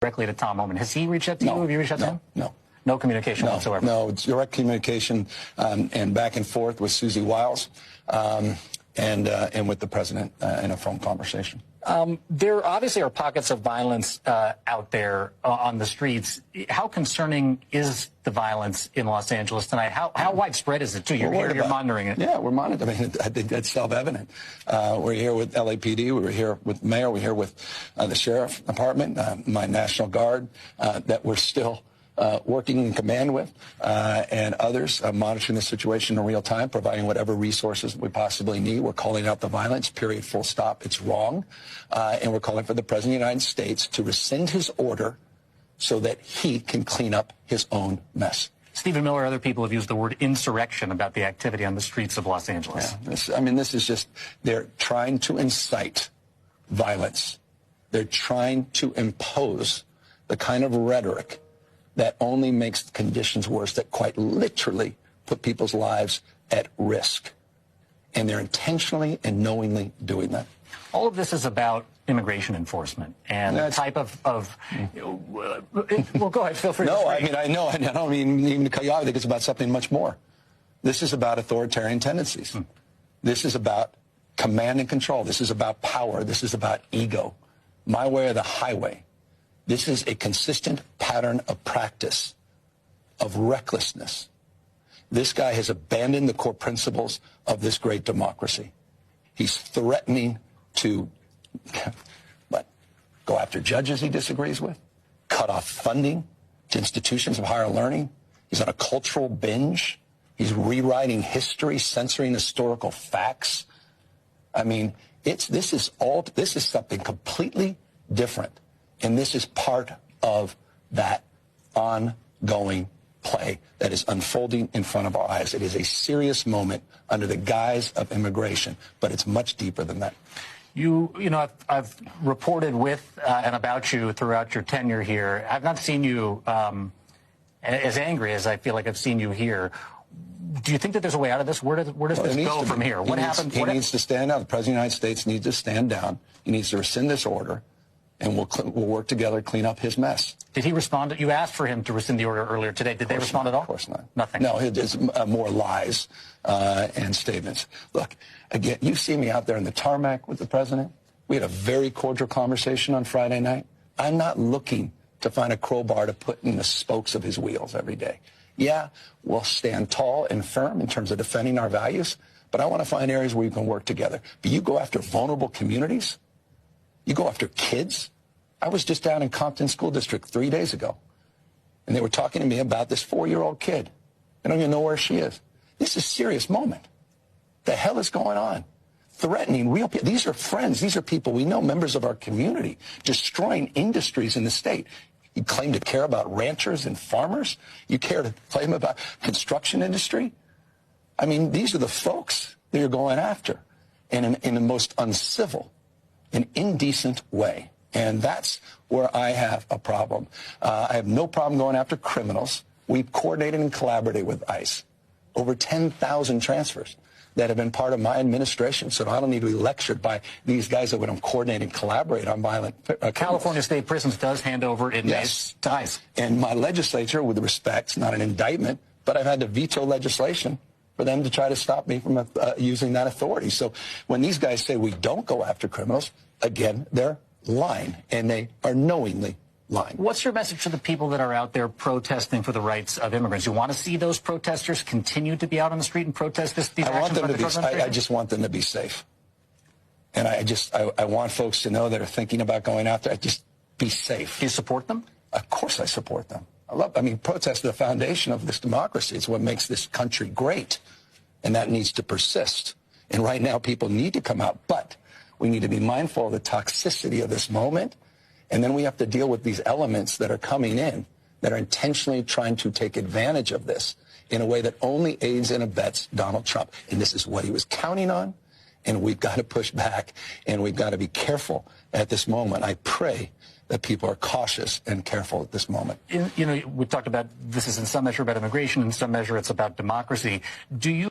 directly to Tom Homan. Has he reached out to you? Have you reached out to him? No. No communication whatsoever? No, it's direct communication and back and forth with Susie Wiles and with the president in a phone conversation. There obviously are pockets of violence out there on the streets. How concerning is the violence in Los Angeles tonight? How widespread is it, too? You're monitoring it. Yeah, we're monitoring it. I think that's self-evident. We're here with LAPD. We're here with the mayor. We're here with the sheriff department, my National Guard, that we're still working in command with, and others monitoring the situation in real time, providing whatever resources we possibly need. We're calling out the violence, period, full stop. It's wrong. And we're calling for the President of the United States to rescind his order so that he can clean up his own mess. Stephen Miller, other people have used the word insurrection about the activity on the streets of Los Angeles. Yeah, this is just, they're trying to incite violence. They're trying to impose the kind of rhetoric that only makes conditions worse, that quite literally put people's lives at risk. And they're intentionally and knowingly doing that. All of this is about immigration enforcement and the type of well, go ahead, feel free. No, I don't mean even to cut you off. I think it's about something much more. This is about authoritarian tendencies. This is about command and control. This is about power. This is about ego. My way or the highway. This is a consistent pattern of practice, of recklessness. This guy has abandoned the core principles of this great democracy. He's threatening to go after judges he disagrees with, cut off funding to institutions of higher learning. He's on a cultural binge. He's rewriting history, censoring historical facts. This is something completely different. And this is part of that ongoing play that is unfolding in front of our eyes. It is a serious moment under the guise of immigration, but it's much deeper than that. I've reported with and about you throughout your tenure here. I've not seen you as angry as I feel like I've seen you here. Do you think that there's a way out of this? Where does this go from here? What happened? He needs to stand down. The President of the United States needs to stand down. He needs to rescind this order. And we'll work together to clean up his mess. Did he respond? You asked for him to rescind the order earlier today. Did they respond at all? Of course not. Nothing. No, it's more lies and statements. Look, again, you see me out there in the tarmac with the president. We had a very cordial conversation on Friday night. I'm not looking to find a crowbar to put in the spokes of his wheels every day. Yeah, we'll stand tall and firm in terms of defending our values, but I want to find areas where we can work together. But you go after vulnerable communities. You go after kids. I was just down in Compton School District 3 days ago, and they were talking to me about this 4-year-old kid. I don't even know where she is. This is a serious moment. The hell is going on? Threatening real people. These are friends. These are people we know, members of our community, destroying industries in the state. You claim to care about ranchers and farmers? You claim about construction industry? These are the folks that you're going after in the most uncivil an indecent way. And that's where I have a problem. I have no problem going after criminals. We've coordinated and collaborated with ICE. Over 10,000 transfers that have been part of my administration, so I don't need to be lectured by these guys that would coordinate and collaborate on violent California State Prisons does hand over inmates to ICE. And my legislature, with respect, not an indictment, but I've had to veto legislation for them to try to stop me from using that authority. So when these guys say we don't go after criminals, again, they're lying, and they are knowingly lying. What's your message to the people that are out there protesting for the rights of immigrants? You want to see those protesters continue to be out on the street and protest these actions? I just want them to be safe. And I want folks to know that are thinking about going out there, just be safe. Do you support them? Of course I support them. Protest is the foundation of this democracy. It's what makes this country great. And that needs to persist. And right now people need to come out. But we need to be mindful of the toxicity of this moment. And then we have to deal with these elements that are coming in that are intentionally trying to take advantage of this in a way that only aids and abets Donald Trump. And this is what he was counting on. And we've got to push back. And we've got to be careful at this moment. I pray that people are cautious and careful at this moment. We talked about this is in some measure about immigration, in some measure it's about democracy. Do you